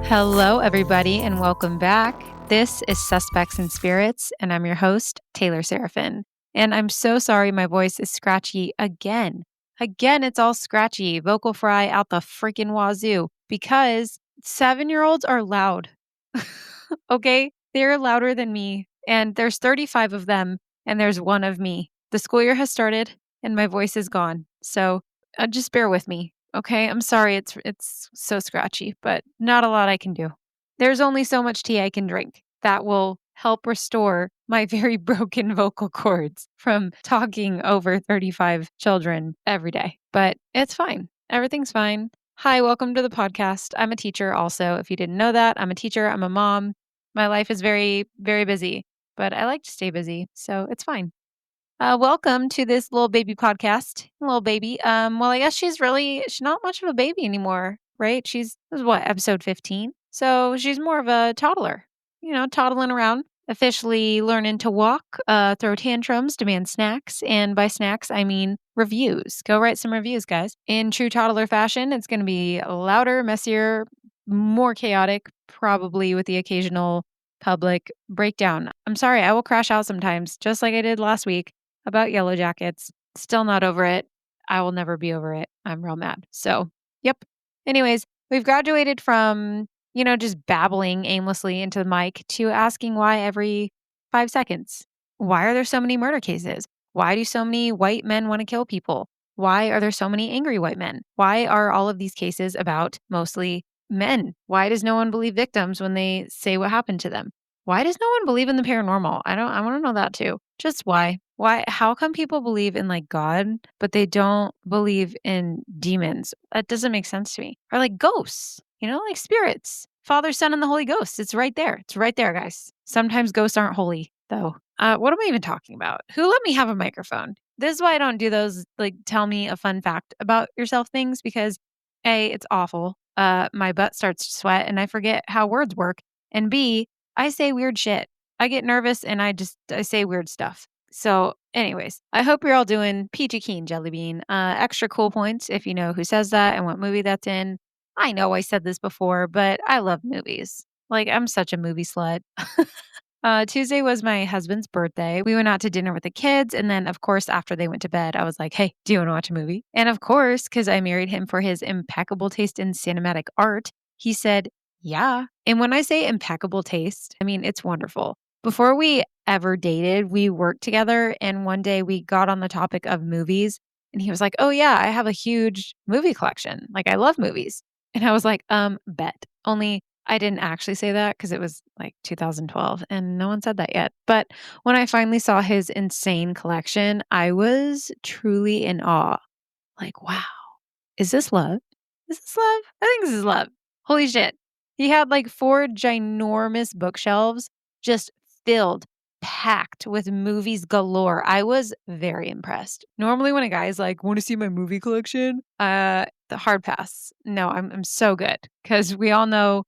Hello, everybody, and welcome back. This is Suspects and Spirits, and I'm your host, Taylor Seraphin. And I'm so sorry my voice is scratchy again. Again, it's all scratchy, vocal fry out the freaking wazoo, because 7-year-olds are loud. Okay? They're louder than me, and there's 35 of them, and there's one of me. The school year has started, and my voice is gone. So just bear with me. Okay, I'm sorry it's so scratchy, but not a lot I can do. There's only so much tea I can drink that will help restore my very broken vocal cords from talking over 35 children every day. But it's fine. Everything's fine. Hi, welcome to the podcast. I'm a teacher also. If you didn't know that, I'm a teacher, I'm a mom. My life is very, very busy, but I like to stay busy, so it's fine. Welcome to this little baby podcast. Little baby. Well, I guess she's not much of a baby anymore, right? This is what, episode 15? So she's more of a toddler, toddling around, officially learning to walk, throw tantrums, demand snacks. And by snacks, I mean reviews. Go write some reviews, guys. In true toddler fashion, it's going to be louder, messier, more chaotic, probably with the occasional public breakdown. I'm sorry, I will crash out sometimes, just like I did last week about Yellow Jackets. Still not over it. I will never be over it. I'm real mad. So, yep. Anyways, we've graduated from, just babbling aimlessly into the mic to asking why every 5 seconds. Why are there so many murder cases? Why do so many white men want to kill people? Why are there so many angry white men? Why are all of these cases about mostly men? Why does no one believe victims when they say what happened to them? Why does no one believe in the paranormal? I want to know that too. Just why? Why? How come people believe in like God, but they don't believe in demons? That doesn't make sense to me. Or like ghosts, like spirits, Father, Son, and the Holy Ghost. It's right there. It's right there, guys. Sometimes ghosts aren't holy, though. What am I even talking about? Who let me have a microphone? This is why I don't do those, like, tell me a fun fact about yourself things, because A, it's awful. My butt starts to sweat and I forget how words work. And B, I say weird shit. I get nervous and I say weird stuff. So anyways, I hope you're all doing peachy keen, jelly bean. Extra cool points if you know who says that and what movie that's in. I know I said this before, but I love movies. Like, I'm such a movie slut. Tuesday was my husband's birthday. We went out to dinner with the kids. And then, of course, after they went to bed, I was like, hey, do you want to watch a movie? And of course, because I married him for his impeccable taste in cinematic art, he said, yeah. And when I say impeccable taste, I mean, it's wonderful. Before we ever dated, we worked together. And one day we got on the topic of movies. And he was like, oh, yeah, I have a huge movie collection. Like, I love movies. And I was like, bet. Only I didn't actually say that because it was like 2012 and no one said that yet. But when I finally saw his insane collection, I was truly in awe. Like, wow, is this love? Is this love? I think this is love. Holy shit. He had like 4 ginormous bookshelves just filled, packed with movies galore. I was very impressed. Normally when a guy's like, want to see my movie collection? The hard pass. No, I'm so good because we all know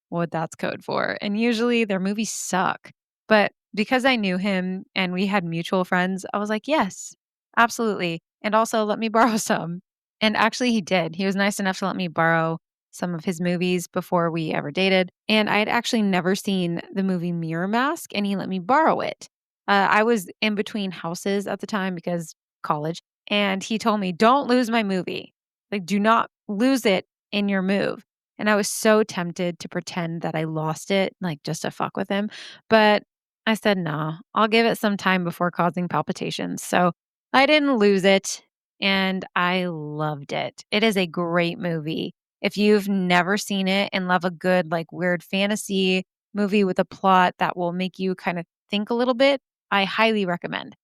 what that's code for. And usually their movies suck. But because I knew him and we had mutual friends, I was like, yes, absolutely. And also let me borrow some. And actually he did. He was nice enough to let me borrow some of his movies before we ever dated. And I had actually never seen the movie Mirror Mask, and he let me borrow it. I was in between houses at the time because college. And he told me, don't lose my movie. Like, do not lose it in your move. And I was so tempted to pretend that I lost it, like just to fuck with him. But I said, nah, I'll give it some time before causing palpitations. So I didn't lose it and I loved it. It is a great movie. If you've never seen it and love a good, like weird fantasy movie with a plot that will make you kind of think a little bit, I highly recommend.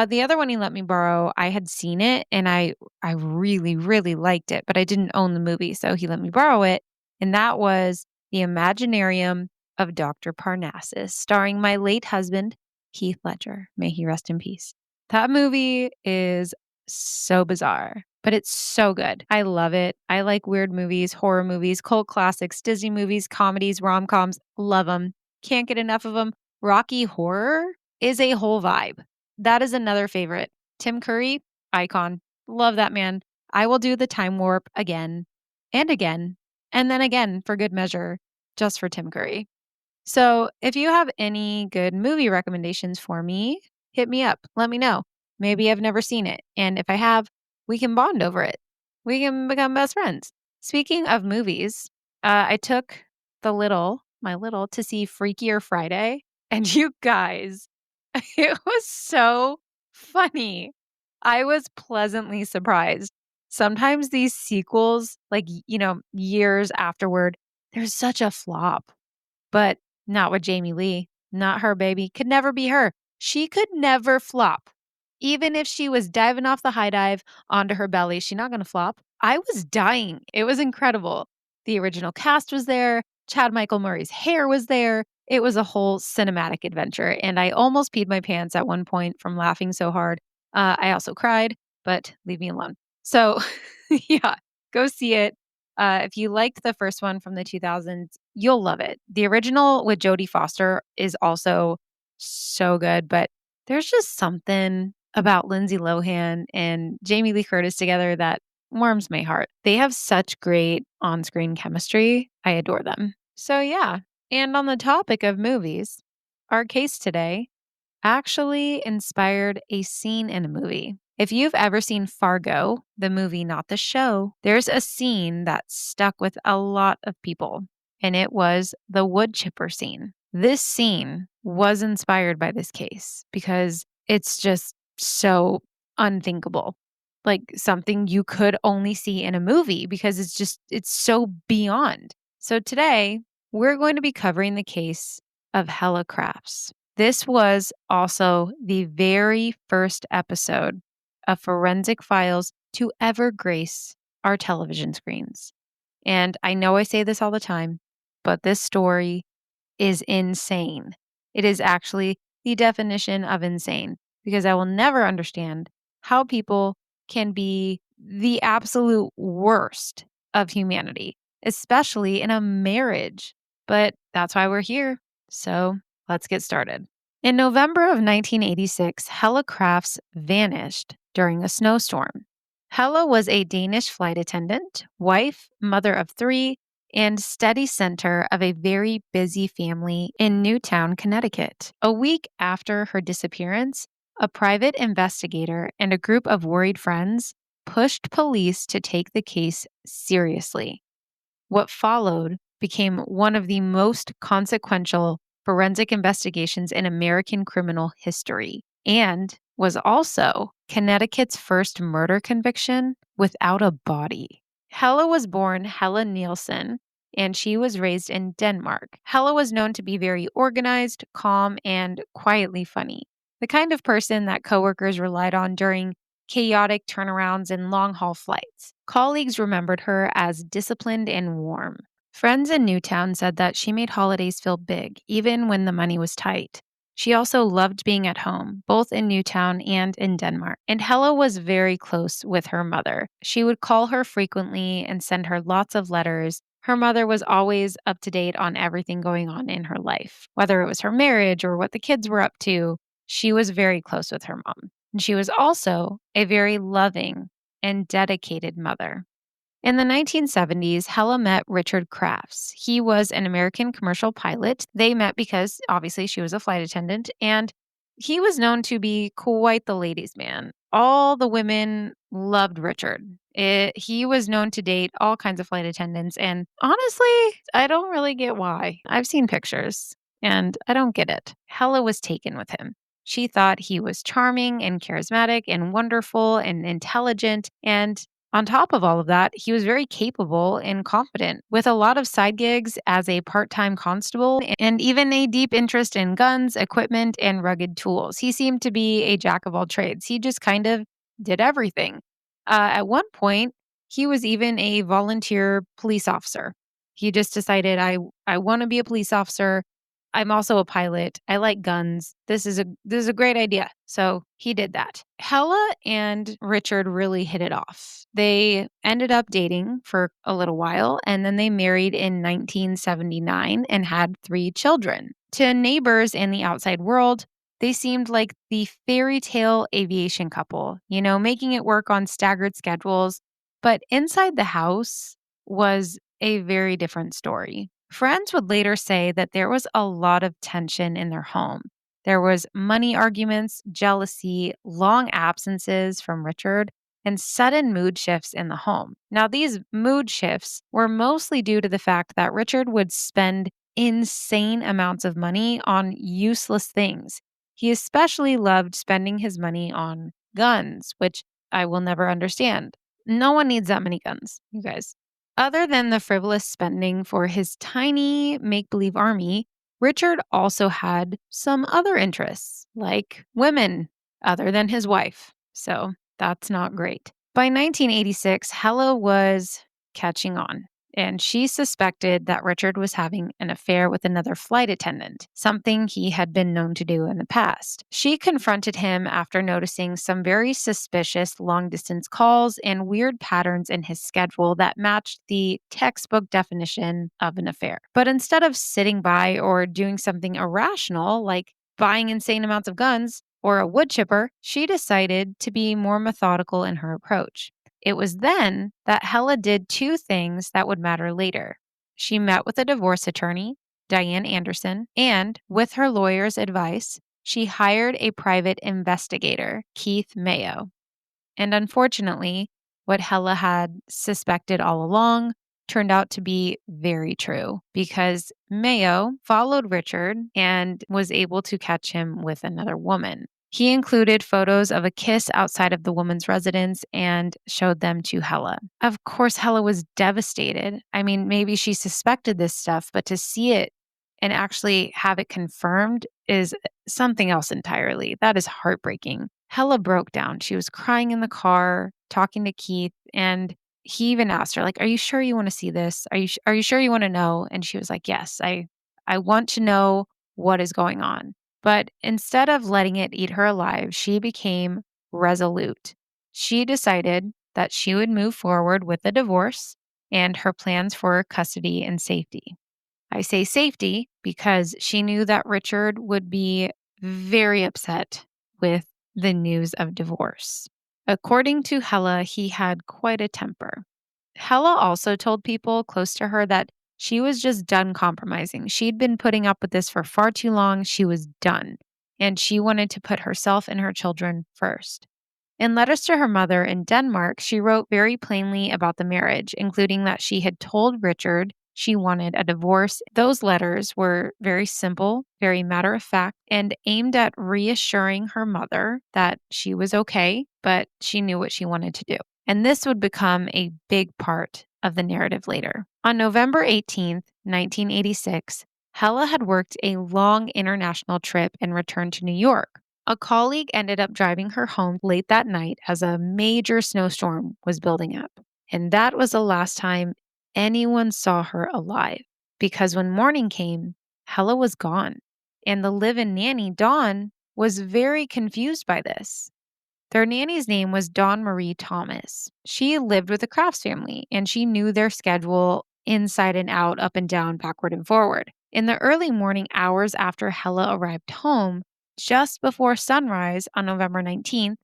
The other one he let me borrow, I had seen it and I really, really liked it, but I didn't own the movie. So he let me borrow it. And that was The Imaginarium of Dr. Parnassus, starring my late husband, Heath Ledger. May he rest in peace. That movie is so bizarre. but it's so good. I love it. I like weird movies, horror movies, cult classics, Disney movies, comedies, rom-coms. Love them. Can't get enough of them. Rocky Horror is a whole vibe. That is another favorite. Tim Curry, icon. Love that man. I will do the time warp again and again and then again for good measure, just for Tim Curry. So if you have any good movie recommendations for me, hit me up. Let me know. Maybe I've never seen it. And if I have, we can bond over it. We can become best friends. Speaking of movies, I took my little, to see Freakier Friday. And you guys, it was so funny. I was pleasantly surprised. Sometimes these sequels, like, years afterward, they're such a flop. But not with Jamie Lee. Not her, baby. Could never be her. She could never flop. Even if she was diving off the high dive onto her belly, she's not going to flop. I was dying. It was incredible. The original cast was there. Chad Michael Murray's hair was there. It was a whole cinematic adventure. And I almost peed my pants at one point from laughing so hard. I also cried, but leave me alone. So, yeah, go see it. If you liked the first one from the 2000s, you'll love it. The original with Jodie Foster is also so good, but there's just something about Lindsay Lohan and Jamie Lee Curtis together that warms my heart. They have such great on-screen chemistry. I adore them. So yeah, and on the topic of movies, our case today actually inspired a scene in a movie. If you've ever seen Fargo, the movie, not the show, there's a scene that stuck with a lot of people, and it was the Woodchipper scene. This scene was inspired by this case because it's just so unthinkable. Like something you could only see in a movie because it's so beyond. So today, we're going to be covering the case of Helle Crafts. This was also the very first episode of Forensic Files to ever grace our television screens. And I know I say this all the time, but this story is insane. It is actually the definition of insane because I will never understand how people can be the absolute worst of humanity, especially in a marriage. But that's why we're here. So let's get started. In November of 1986, Helle Crafts vanished during a snowstorm. Helle was a Danish flight attendant, wife, mother of 3, and steady center of a very busy family in Newtown, Connecticut. A week after her disappearance, a private investigator and a group of worried friends pushed police to take the case seriously. What followed became one of the most consequential forensic investigations in American criminal history and was also Connecticut's first murder conviction without a body. Helle was born Helle Nielsen, and she was raised in Denmark. Helle was known to be very organized, calm, and quietly funny, the kind of person that coworkers relied on during chaotic turnarounds and long-haul flights. Colleagues remembered her as disciplined and warm. Friends in Newtown said that she made holidays feel big, even when the money was tight. She also loved being at home, both in Newtown and in Denmark. And Helle was very close with her mother. She would call her frequently and send her lots of letters. Her mother was always up to date on everything going on in her life, whether it was her marriage or what the kids were up to. She was very close with her mom. And she was also a very loving and dedicated mother. In the 1970s, Helle met Richard Crafts. He was an American commercial pilot. They met because obviously she was a flight attendant, and he was known to be quite the ladies' man. All the women loved Richard. He was known to date all kinds of flight attendants, and honestly, I don't really get why. I've seen pictures, and I don't get it. Helle was taken with him. She thought he was charming and charismatic and wonderful and intelligent, and on top of all of that, he was very capable and confident, with a lot of side gigs as a part-time constable and even a deep interest in guns, equipment, and rugged tools. He seemed to be a jack of all trades. He just kind of did everything. At one point, he was even a volunteer police officer. He just decided, I want to be a police officer. I'm also a pilot. I like guns. This is a great idea. So he did that. Helle and Richard really hit it off. They ended up dating for a little while, and then they married in 1979 and had 3 children. To neighbors and the outside world, they seemed like the fairy tale aviation couple, making it work on staggered schedules. But inside the house was a very different story. Friends would later say that there was a lot of tension in their home. There was money arguments, jealousy, long absences from Richard, and sudden mood shifts in the home. Now, these mood shifts were mostly due to the fact that Richard would spend insane amounts of money on useless things. He especially loved spending his money on guns, which I will never understand. No one needs that many guns, you guys. Other than the frivolous spending for his tiny make believe army, Richard also had some other interests, like women, other than his wife. So that's not great. By 1986, Helle was catching on, and she suspected that Richard was having an affair with another flight attendant, something he had been known to do in the past. She confronted him after noticing some very suspicious long-distance calls and weird patterns in his schedule that matched the textbook definition of an affair. But instead of sitting by or doing something irrational, like buying insane amounts of guns or a wood chipper, she decided to be more methodical in her approach. It was then that Helle did 2 things that would matter later. She met with a divorce attorney, Diane Anderson, and with her lawyer's advice, she hired a private investigator, Keith Mayo. And unfortunately, what Helle had suspected all along turned out to be very true, because Mayo followed Richard and was able to catch him with another woman. He included photos of a kiss outside of the woman's residence and showed them to Helle. Of course, Helle was devastated. I mean, maybe she suspected this stuff, but to see it and actually have it confirmed is something else entirely. That is heartbreaking. Helle broke down. She was crying in the car, talking to Keith, and he even asked her, like, "Are you sure you want to see this? Are you sure you want to know?" And she was like, "Yes, I want to know what is going on." But instead of letting it eat her alive, she became resolute. She decided that she would move forward with a divorce and her plans for custody and safety. I say safety because she knew that Richard would be very upset with the news of divorce. According to Helle, he had quite a temper. Helle also told people close to her that she was just done compromising. She'd been putting up with this for far too long. She was done. And she wanted to put herself and her children first. In letters to her mother in Denmark, she wrote very plainly about the marriage, including that she had told Richard she wanted a divorce. Those letters were very simple, very matter of fact, and aimed at reassuring her mother that she was okay, but she knew what she wanted to do. And this would become a big part of the narrative later. On November 18th, 1986, Helle had worked a long international trip and returned to New York. A colleague ended up driving her home late that night as a major snowstorm was building up. And that was the last time anyone saw her alive, because when morning came, Helle was gone. And the live-in nanny, Dawn, was very confused by this. Their nanny's name was Dawn Marie Thomas. She lived with the Crafts family, and she knew their schedule inside and out, up and down, backward and forward. In the early morning hours after Helle arrived home, just before sunrise on November 19th,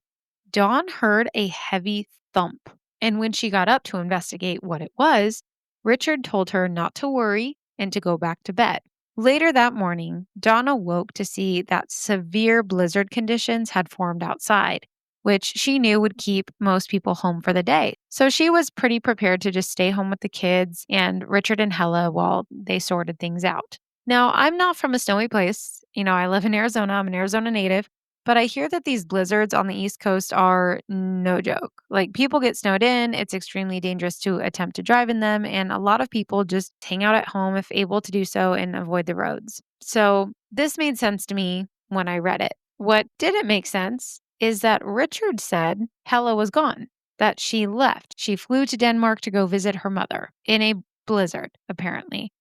Dawn heard a heavy thump. And when she got up to investigate what it was, Richard told her not to worry and to go back to bed. Later that morning, Dawn awoke to see that severe blizzard conditions had formed outside, which she knew would keep most people home for the day. So she was pretty prepared to just stay home with the kids and Richard and Helle while they sorted things out. Now, I'm not from a snowy place. I live in Arizona. I'm an Arizona native. But I hear that these blizzards on the East Coast are no joke. Like, people get snowed in. It's extremely dangerous to attempt to drive in them. And a lot of people just hang out at home if able to do so and avoid the roads. So this made sense to me when I read it. What didn't make sense is that Richard said Helle was gone, that she left. She flew to Denmark to go visit her mother in a blizzard, apparently.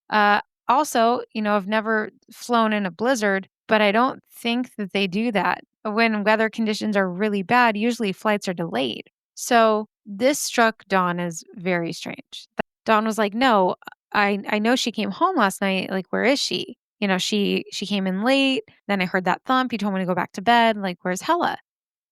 Also, I've never flown in a blizzard, but I don't think that they do that. When weather conditions are really bad, usually flights are delayed. So this struck Dawn as very strange. Dawn was like, "No, I know she came home last night. Like, where is she? She came in late. Then I heard that thump. You told me to go back to bed. Like, where's Helle?"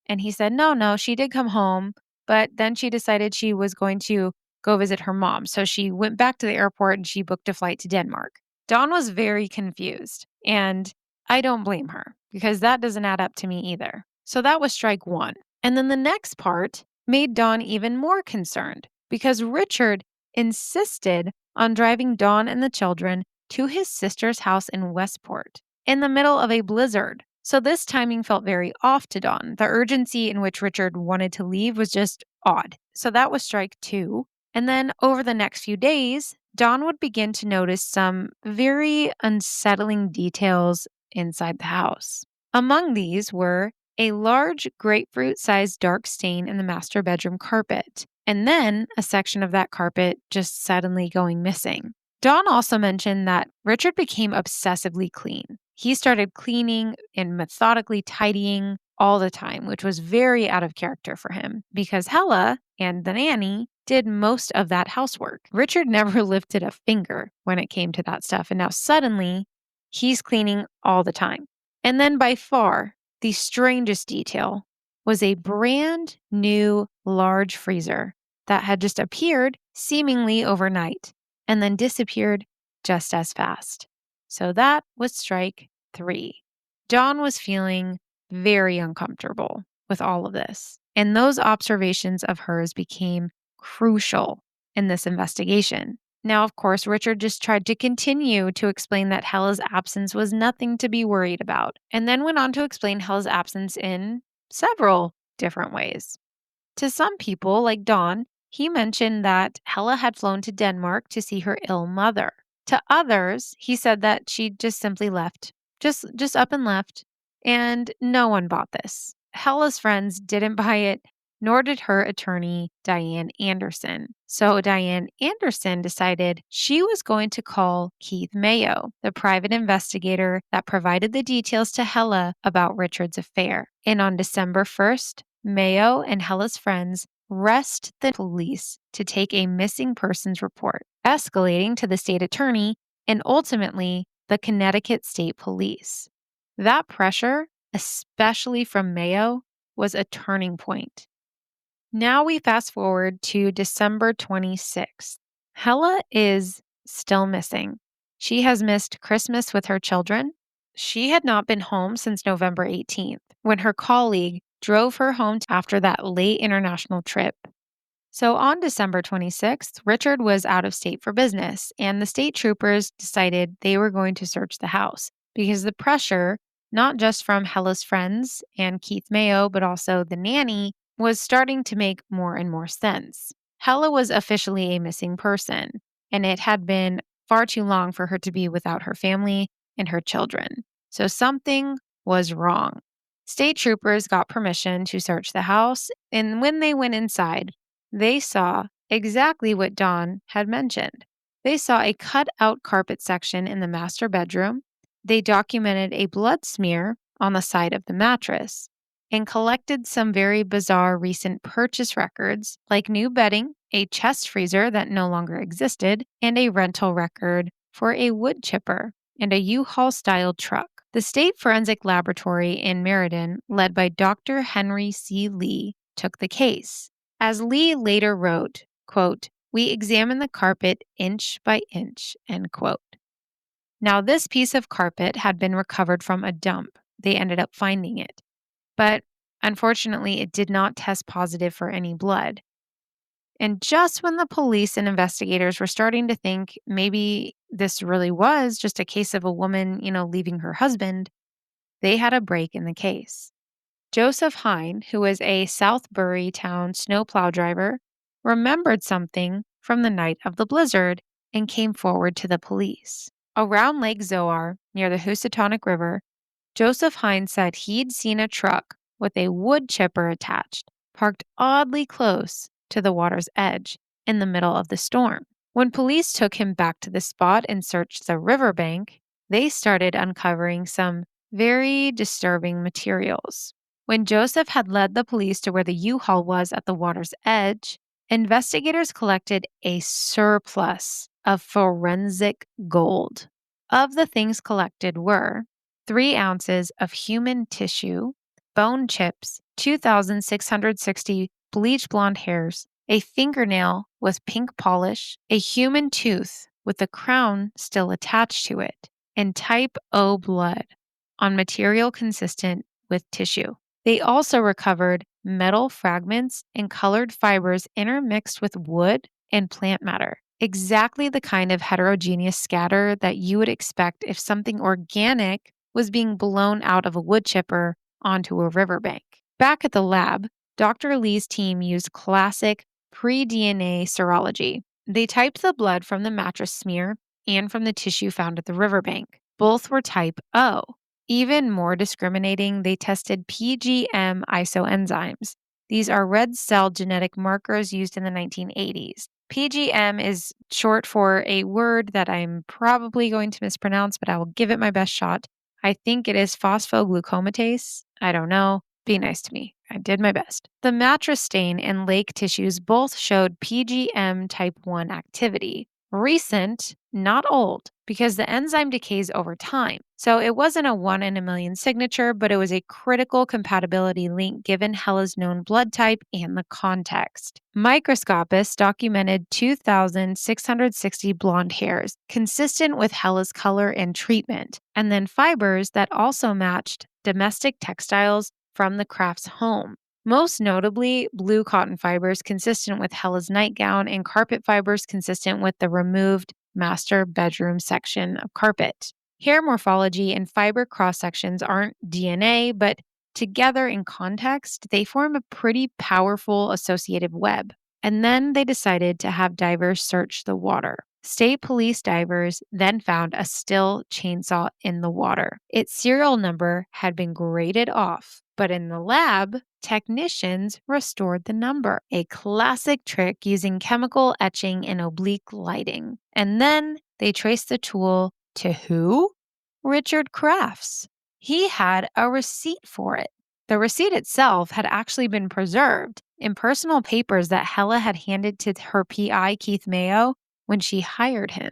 And he said, "No, no, she did come home, but then she decided she was going to go visit her mom. So she went back to the airport and she booked a flight to Denmark." Dawn was very confused, and I don't blame her because that doesn't add up to me either. So that was strike one. And then the next part made Dawn even more concerned because Richard insisted on driving Dawn and the children to his sister's house in Westport in the middle of a blizzard. So this timing felt very off to Dawn. The urgency in which Richard wanted to leave was just odd. So that was strike two. And then over the next few days, Dawn would begin to notice some very unsettling details inside the house. Among these were a large grapefruit-sized dark stain in the master bedroom carpet, and then a section of that carpet just suddenly going missing. Dawn also mentioned that Richard became obsessively clean. He started cleaning and methodically tidying all the time, which was very out of character for him because Helle and the nanny did most of that housework. Richard never lifted a finger when it came to that stuff, and now suddenly he's cleaning all the time. And then by far, the strangest detail was a brand new large freezer that had just appeared seemingly overnight and then disappeared just as fast. So that was strike three. Dawn was feeling very uncomfortable with all of this, and those observations of hers became crucial in this investigation. Now, of course, Richard just tried to continue to explain that Helle's absence was nothing to be worried about, and then went on to explain Helle's absence in several different ways. To some people, like Dawn, he mentioned that Helle had flown to Denmark to see her ill mother. To others, he said that she just simply left, just up and left, and no one bought this. Helle's friends didn't buy it, nor did her attorney, Diane Anderson. So Diane Anderson decided she was going to call Keith Mayo, the private investigator that provided the details to Helle about Richard's affair. And on December 1st, Mayo and Helle's friends rushed the police to take a missing persons report, escalating to the state attorney and ultimately the Connecticut State Police. That pressure, especially from Mayo, was a turning point. Now we fast forward to December 26th. Helle is still missing. She has missed Christmas with her children. She had not been home since November 18th, when her colleague drove her home after that late international trip. So on December 26th, Richard was out of state for business, and the state troopers decided they were going to search the house because the pressure, not just from Helle's friends and Keith Mayo, but also the nanny, was starting to make more and more sense. Helle was officially a missing person, and it had been far too long for her to be without her family and her children. So something was wrong. State troopers got permission to search the house, and when they went inside, they saw exactly what Dawn had mentioned. They saw a cut-out carpet section in the master bedroom. They documented a blood smear on the side of the mattress and collected some very bizarre recent purchase records, like new bedding, a chest freezer that no longer existed, and a rental record for a wood chipper and a U-Haul-style truck. The State Forensic Laboratory in Meriden, led by Dr. Henry C. Lee, took the case. As Lee later wrote, quote, "We examined the carpet inch by inch," end quote. Now, this piece of carpet had been recovered from a dump. They ended up finding it. But unfortunately, it did not test positive for any blood. And just when the police and investigators were starting to think maybe this really was just a case of a woman, leaving her husband, they had a break in the case. Joseph Hine, who was a South Bury town snowplow driver, remembered something from the night of the blizzard and came forward to the police. Around Lake Zoar, near the Housatonic River, Joseph Hine said he'd seen a truck with a wood chipper attached, parked oddly close to the water's edge in the middle of the storm. When police took him back to the spot and searched the riverbank, they started uncovering some very disturbing materials. When Joseph had led the police to where the U-Haul was at the water's edge, investigators collected a surplus of forensic gold. Of the things collected were 3 ounces of human tissue, bone chips, 2,660 bleach blonde hairs, a fingernail with pink polish, a human tooth with the crown still attached to it, and type O blood on material consistent with tissue. They also recovered metal fragments and colored fibers intermixed with wood and plant matter, exactly the kind of heterogeneous scatter that you would expect if something organic was being blown out of a wood chipper onto a riverbank. Back at the lab, Dr. Lee's team used classic pre-DNA serology. They typed the blood from the mattress smear and from the tissue found at the riverbank. Both were type O. Even more discriminating, they tested PGM isoenzymes. These are red cell genetic markers used in the 1980s. PGM is short for a word that I'm probably going to mispronounce, but I will give it my best shot. I think it is phosphoglucomatase. I don't know. Be nice to me. I did my best. The mattress stain and lake tissues both showed PGM type 1 activity. Recent, not old, because the enzyme decays over time. So it wasn't a 1 in a million signature, but it was a critical compatibility link given Helle's known blood type and the context. Microscopists documented 2,660 blonde hairs, consistent with Helle's color and treatment, and then fibers that also matched domestic textiles from the Crafts' home. Most notably, blue cotton fibers consistent with Helle's nightgown and carpet fibers consistent with the removed master bedroom section of carpet. Hair morphology and fiber cross-sections aren't DNA, but together in context, they form a pretty powerful associative web. And then they decided to have divers search the water. State police divers then found a Stihl chainsaw in the water. Its serial number had been graded off, but in the lab, technicians restored the number, a classic trick using chemical etching and oblique lighting. And then they traced the tool to who? Richard Crafts. He had a receipt for it. The receipt itself had actually been preserved in personal papers that Helle had handed to her PI, Keith Mayo, when she hired him.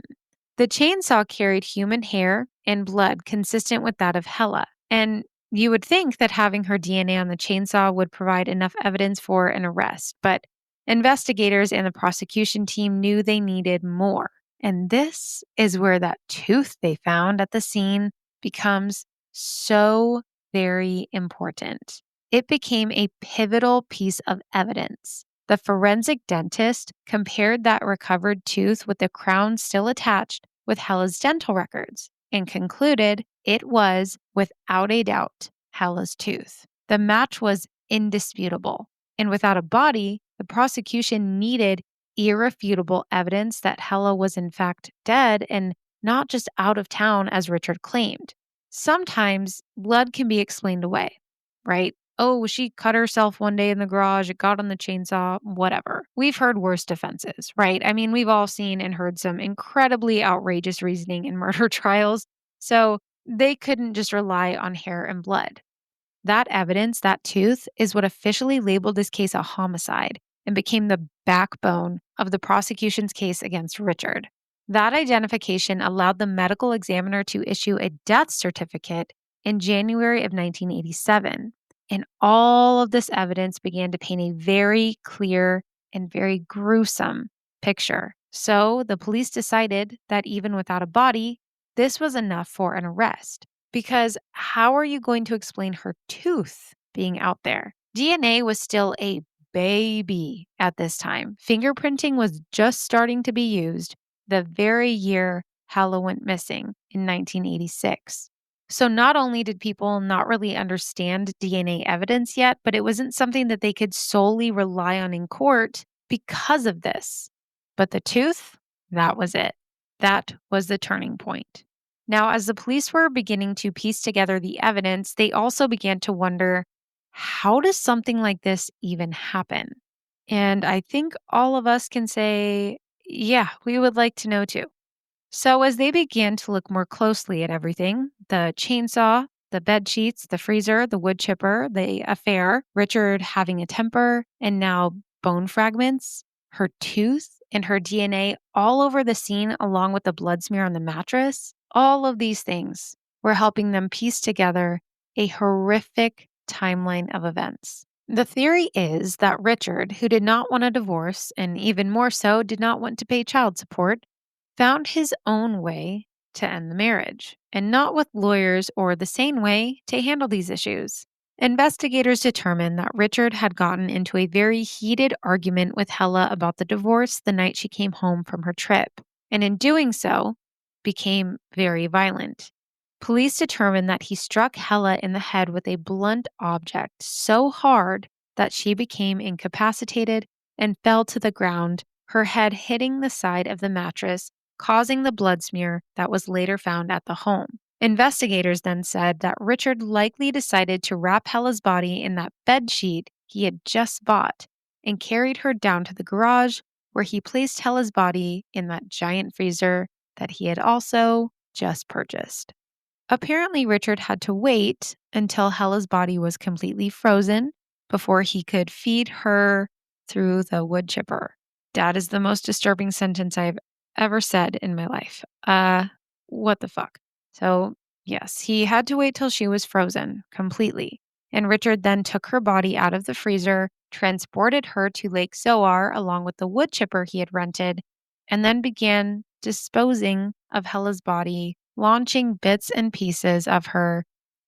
The chainsaw carried human hair and blood consistent with that of Helle, and you would think that having her DNA on the chainsaw would provide enough evidence for an arrest, but investigators and the prosecution team knew they needed more. And this is where that tooth they found at the scene becomes so very important. It became a pivotal piece of evidence. The forensic dentist compared that recovered tooth with the crown still attached with Helle's dental records and concluded it was, without a doubt, Helle's tooth. The match was indisputable. And without a body, the prosecution needed irrefutable evidence that Helle was in fact dead and not just out of town as Richard claimed. Sometimes blood can be explained away, right? Oh, she cut herself one day in the garage, it got on the chainsaw, whatever. We've heard worse defenses, right? I mean, we've all seen and heard some incredibly outrageous reasoning in murder trials, so they couldn't just rely on hair and blood. That evidence, that tooth, is what officially labeled this case a homicide and became the backbone of the prosecution's case against Richard. That identification allowed the medical examiner to issue a death certificate in January of 1987. And all of this evidence began to paint a very clear and very gruesome picture. So the police decided that even without a body, this was enough for an arrest. Because how are you going to explain her tooth being out there? DNA was still a baby at this time. Fingerprinting was just starting to be used the very year Helle went missing in 1986. So not only did people not really understand DNA evidence yet, but it wasn't something that they could solely rely on in court because of this. But the tooth, that was it. That was the turning point. Now, as the police were beginning to piece together the evidence, they also began to wonder, how does something like this even happen? And I think all of us can say Yeah, we would like to know too. So, as they began to look more closely at everything, the chainsaw, the bed sheets, the freezer, the wood chipper, the affair, Richard having a temper, and now bone fragments, her tooth, and her DNA all over the scene, along with the blood smear on the mattress, all of these things were helping them piece together a horrific timeline of events. The theory is that Richard, who did not want a divorce and even more so did not want to pay child support, found his own way to end the marriage, and not with lawyers or the sane way to handle these issues. Investigators determined that Richard had gotten into a very heated argument with Helle about the divorce the night she came home from her trip, and in doing so, became very violent. Police determined that he struck Helle in the head with a blunt object so hard that she became incapacitated and fell to the ground, her head hitting the side of the mattress, causing the blood smear that was later found at the home. Investigators then said that Richard likely decided to wrap Helle's body in that bed sheet he had just bought and carried her down to the garage where he placed Helle's body in that giant freezer that he had also just purchased. Apparently, Richard had to wait until Helle's body was completely frozen before he could feed her through the wood chipper. That is the most disturbing sentence I've ever said in my life. What the fuck? So, yes, he had to wait till she was frozen completely. And Richard then took her body out of the freezer, transported her to Lake Zoar along with the wood chipper he had rented, and then began disposing of Helle's body, launching bits and pieces of her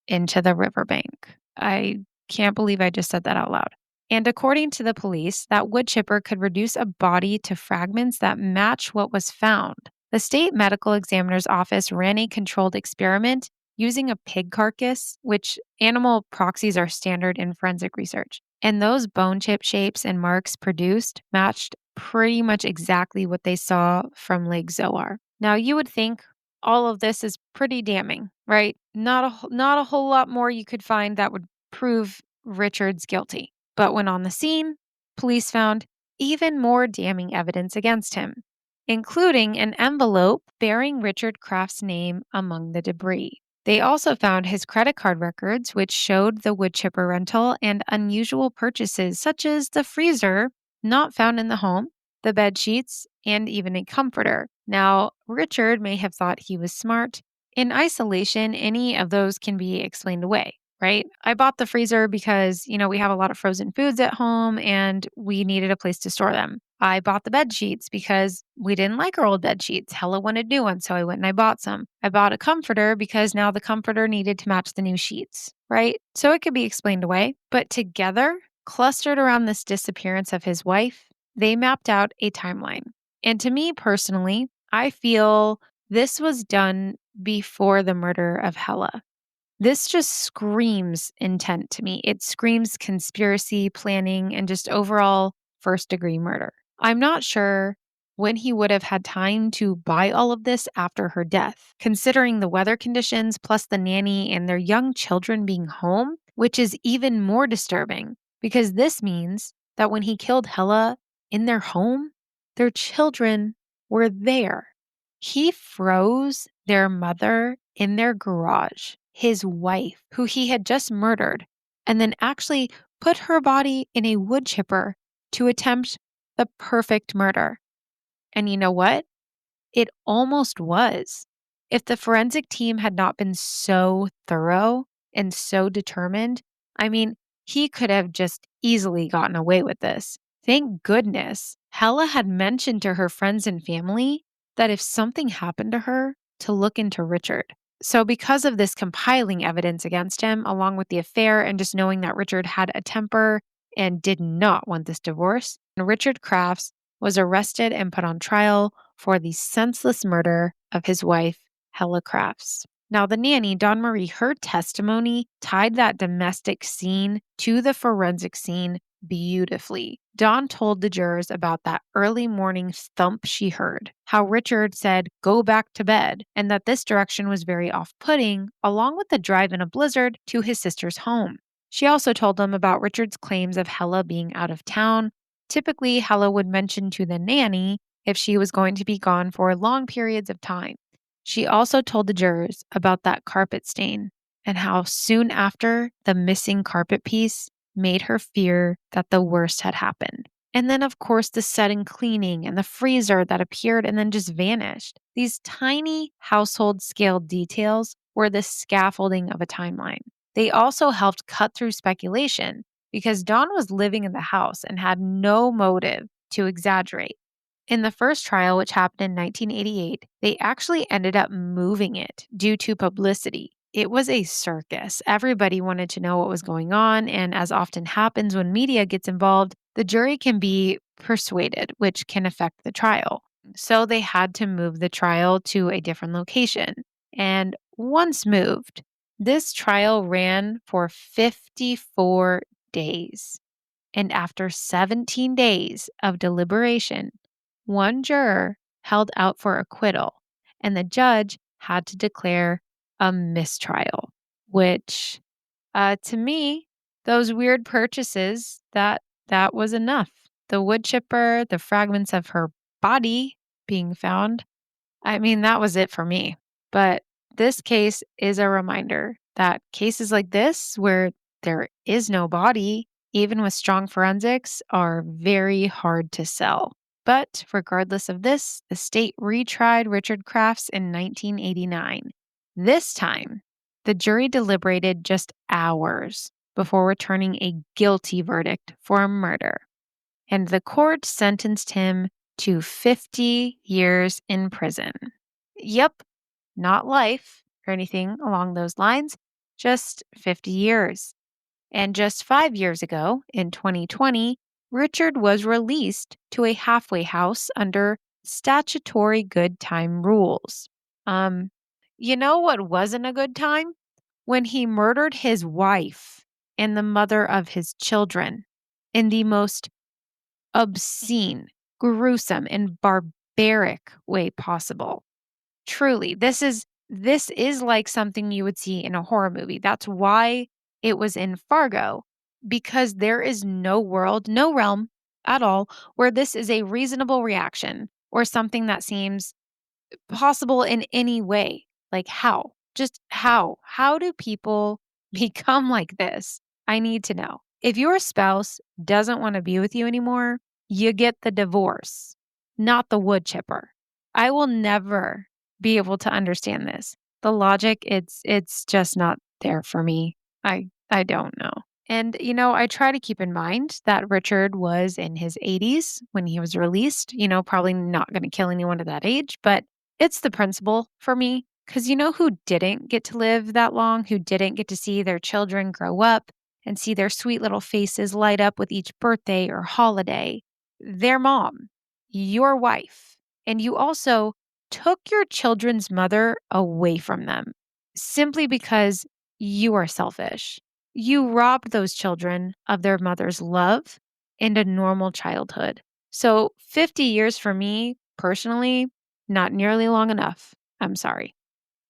into the riverbank. I can't believe I just said that out loud. And according to the police, that wood chipper could reduce a body to fragments that match what was found. The state medical examiner's office ran a controlled experiment using a pig carcass, which animal proxies are standard in forensic research. And those bone chip shapes and marks produced matched pretty much exactly what they saw from Lake Zoar. Now, you would think all of this is pretty damning, right? Not a whole lot more you could find that would prove Richard's guilty. But when on the scene, police found even more damning evidence against him, including an envelope bearing Richard Kraft's name among the debris. They also found his credit card records, which showed the wood chipper rental and unusual purchases such as the freezer not found in the home, the bed sheets, and even a comforter. Now, Richard may have thought he was smart. In isolation, any of those can be explained away, right? I bought the freezer because, we have a lot of frozen foods at home and we needed a place to store them. I bought the bed sheets because we didn't like our old bed sheets. Helle wanted new ones, so I went and I bought some. I bought a comforter because now the comforter needed to match the new sheets, right? So it could be explained away. But together, clustered around this disappearance of his wife, they mapped out a timeline. And to me personally, I feel this was done before the murder of Helle. This just screams intent to me. It screams conspiracy, planning, and just overall first-degree murder. I'm not sure when he would have had time to buy all of this after her death, considering the weather conditions plus the nanny and their young children being home, which is even more disturbing because this means that when he killed Helle in their home, their children were there. He froze their mother in their garage, his wife, who he had just murdered, and then actually put her body in a wood chipper to attempt the perfect murder. And you know what? It almost was. If the forensic team had not been so thorough and so determined, he could have just easily gotten away with this. Thank goodness Helle had mentioned to her friends and family that if something happened to her, to look into Richard. So, because of this compiling evidence against him, along with the affair and just knowing that Richard had a temper and did not want this divorce, Richard Crafts was arrested and put on trial for the senseless murder of his wife, Helle Crafts. Now, the nanny, Dawn Marie, her testimony tied that domestic scene to the forensic scene beautifully. Dawn told the jurors about that early morning thump she heard, how Richard said, "Go back to bed," and that this direction was very off-putting, along with the drive in a blizzard to his sister's home. She also told them about Richard's claims of Helle being out of town. Typically, Helle would mention to the nanny if she was going to be gone for long periods of time. She also told the jurors about that carpet stain and how soon after the missing carpet piece made her fear that the worst had happened. And then, of course, the sudden cleaning and the freezer that appeared and then just vanished. These tiny household scale details were the scaffolding of a timeline. They also helped cut through speculation because Dawn was living in the house and had no motive to exaggerate. In the first trial, which happened in 1988, they actually ended up moving it due to publicity. It was a circus. Everybody wanted to know what was going on, and as often happens when media gets involved, the jury can be persuaded, which can affect the trial. So they had to move the trial to a different location. And once moved, this trial ran for 54 days. And after 17 days of deliberation, one juror held out for acquittal, and the judge had to declare a mistrial, which to me, those weird purchases, that was enough. The wood chipper, the fragments of her body being found, I mean, that was it for me. But this case is a reminder that cases like this, where there is no body, even with strong forensics, are very hard to sell. But regardless of this, the state retried Richard Crafts in 1989. This time, the jury deliberated just hours before returning a guilty verdict for murder. And the court sentenced him to 50 years in prison. Yep, not life or anything along those lines, just 50 years. And just 5 years ago, in 2020, Richard was released to a halfway house under statutory good time rules. You know what wasn't a good time? When he murdered his wife and the mother of his children in the most obscene, gruesome, and barbaric way possible. Truly, this is like something you would see in a horror movie. That's why it was in Fargo, because there is no world, no realm at all where this is a reasonable reaction or something that seems possible in any way. Like how? Just how? How do people become like this? I need to know. If your spouse doesn't want to be with you anymore, you get the divorce, not the wood chipper. I will never be able to understand this. The logic, it's just not there for me. I don't know. And I try to keep in mind that Richard was in his 80s when he was released, probably not going to kill anyone at that age, but it's the principle for me. Because who didn't get to live that long, who didn't get to see their children grow up and see their sweet little faces light up with each birthday or holiday? Their mom, your wife. And you also took your children's mother away from them simply because you are selfish. You robbed those children of their mother's love and a normal childhood. So 50 years for me, personally, not nearly long enough. I'm sorry.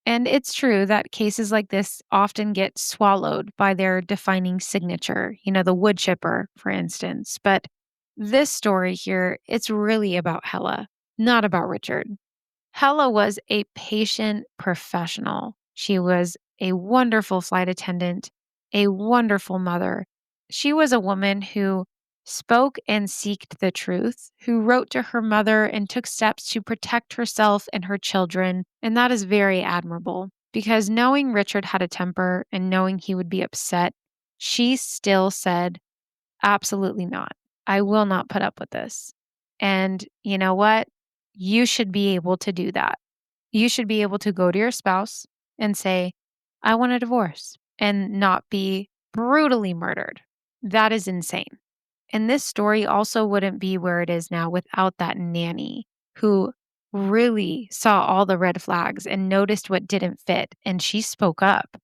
And it's true that cases like this often get swallowed by their defining signature, the wood chipper, for instance. But this story here, it's really about Helle, not about Richard. Helle was a patient professional. She was a wonderful flight attendant, a wonderful mother. She was a woman who spoke and seeked the truth, who wrote to her mother and took steps to protect herself and her children. And that is very admirable because knowing Richard had a temper and knowing he would be upset, she still said, absolutely not. I will not put up with this. And you know what? You should be able to do that. You should be able to go to your spouse and say, I want a divorce, and not be brutally murdered. That is insane. And this story also wouldn't be where it is now without that nanny who really saw all the red flags and noticed what didn't fit, and she spoke up.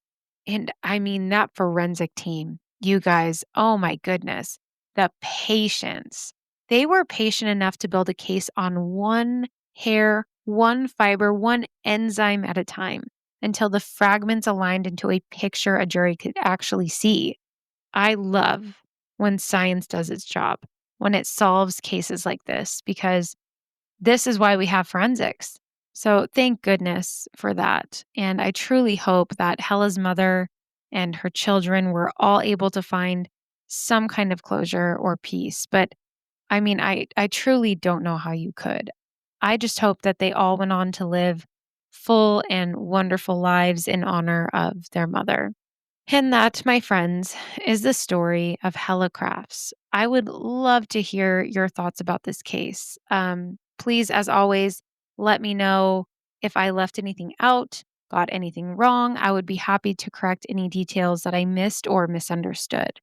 And I mean, that forensic team, you guys, oh my goodness, the patience. They were patient enough to build a case on one hair, one fiber, one enzyme at a time until the fragments aligned into a picture a jury could actually see. I love when science does its job, when it solves cases like this, because this is why we have forensics. So thank goodness for that. And I truly hope that Helle's mother and her children were all able to find some kind of closure or peace. But I mean, I truly don't know how you could. I just hope that they all went on to live full and wonderful lives in honor of their mother. And that, my friends, is the story of Helle Crafts. I would love to hear your thoughts about this case. Please, as always, let me know if I left anything out, got anything wrong. I would be happy to correct any details that I missed or misunderstood.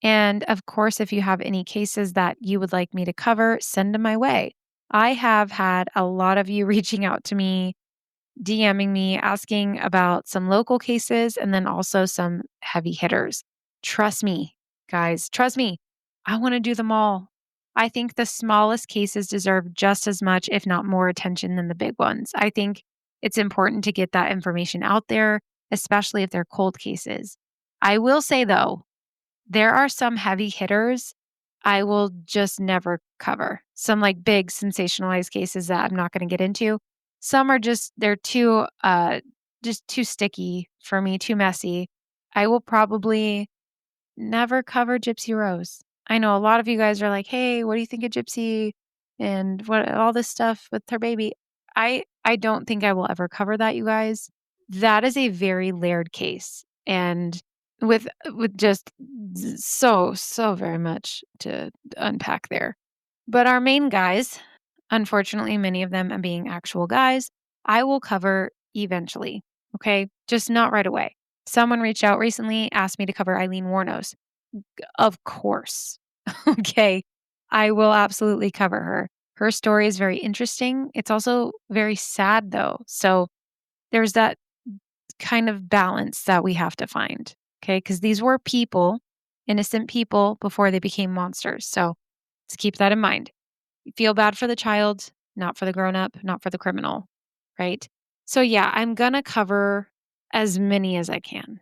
And of course, if you have any cases that you would like me to cover, send them my way. I have had a lot of you reaching out to me, DMing me, asking about some local cases and then also some heavy hitters. Trust me, guys, trust me. I want to do them all. I think the smallest cases deserve just as much, if not more, attention than the big ones. I think it's important to get that information out there, especially if they're cold cases. I will say, though, there are some heavy hitters I will just never cover. Some like big sensationalized cases that I'm not going to get into. Some are they're just too sticky for me, too messy. I will probably never cover Gypsy Rose. I know a lot of you guys are like, "Hey, what do you think of Gypsy and what all this stuff with her baby?" I don't think I will ever cover that, you guys. That is a very layered case and with just so very much to unpack there. But our main guys, unfortunately, many of them being actual guys, I will cover eventually. Okay. Just not right away. Someone reached out recently, asked me to cover Eileen Warnos. Of course. Okay. I will absolutely cover her. Her story is very interesting. It's also very sad, though. So there's that kind of balance that we have to find. Okay. Because these were people, innocent people, before they became monsters. So let's keep that in mind. You feel bad for the child, not for the grown up, not for the criminal. Right. So, yeah, I'm going to cover as many as I can,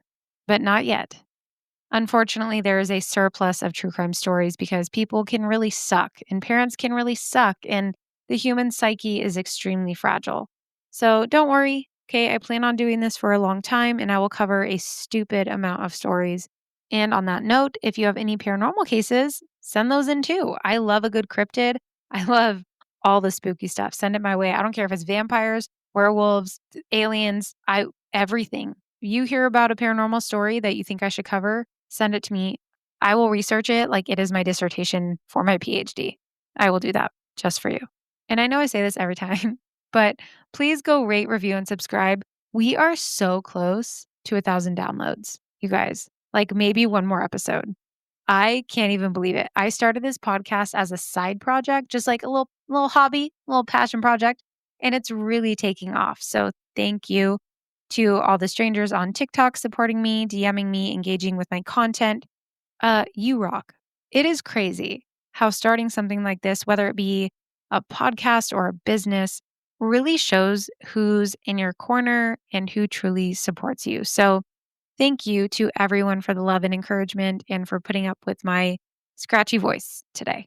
but not yet. Unfortunately, there is a surplus of true crime stories because people can really suck and parents can really suck, and the human psyche is extremely fragile. So don't worry. Okay. I plan on doing this for a long time and I will cover a stupid amount of stories. And on that note, if you have any paranormal cases, send those in too. I love a good cryptid. I love all the spooky stuff. Send it my way. I don't care if it's vampires, werewolves, aliens, everything. You hear about a paranormal story that you think I should cover, send it to me. I will research it like it is my dissertation for my PhD. I will do that just for you. And I know I say this every time, but please go rate, review, and subscribe. We are so close to 1,000 downloads, you guys. Like maybe one more episode. I can't even believe it. I started this podcast as a side project, just like a little hobby, little passion project, and it's really taking off. So thank you to all the strangers on TikTok supporting me, DMing me, engaging with my content. You rock. It is crazy how starting something like this, whether it be a podcast or a business, really shows who's in your corner and who truly supports you. So thank you to everyone for the love and encouragement and for putting up with my scratchy voice today.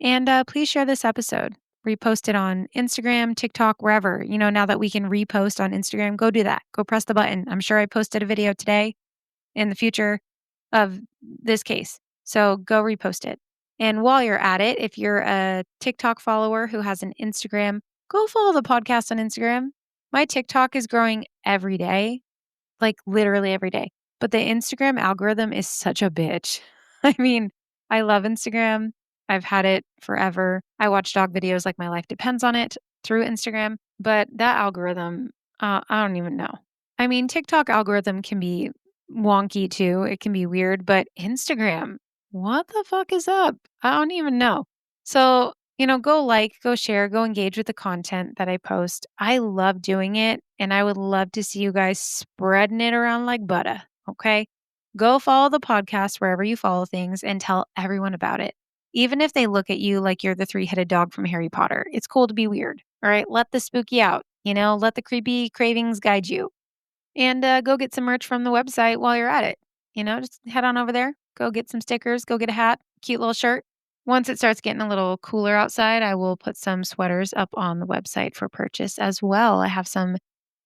And please share this episode. Repost it on Instagram, TikTok, wherever. Now that we can repost on Instagram, go do that. Go press the button. I'm sure I posted a video today in the future of this case. So go repost it. And while you're at it, if you're a TikTok follower who has an Instagram, go follow the podcast on Instagram. My TikTok is growing every day, like literally every day. But the Instagram algorithm is such a bitch. I mean, I love Instagram. I've had it forever. I watch dog videos like my life depends on it through Instagram. But that algorithm, I don't even know. I mean, TikTok algorithm can be wonky too. It can be weird, but Instagram, what the fuck is up? I don't even know. So, go like, go share, go engage with the content that I post. I love doing it and I would love to see you guys spreading it around like butter. Okay. Go follow the podcast wherever you follow things and tell everyone about it. Even if they look at you like you're the three-headed dog from Harry Potter, it's cool to be weird. All right. Let the spooky out, let the creepy cravings guide you. And go get some merch from the website while you're at it. Just head on over there, go get some stickers, go get a hat, cute little shirt. Once it starts getting a little cooler outside, I will put some sweaters up on the website for purchase as well. I have some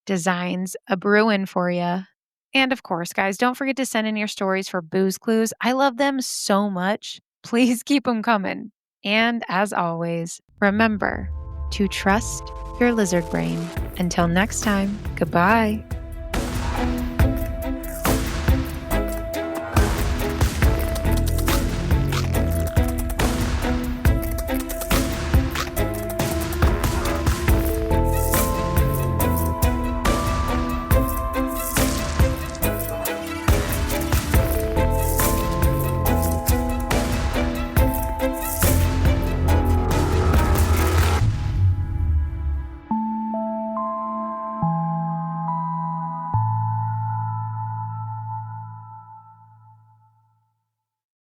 designs a brewing for you. And of course, guys, don't forget to send in your stories for booze clues. I love them so much. Please keep them coming. And as always, remember to trust your lizard brain. Until next time, goodbye.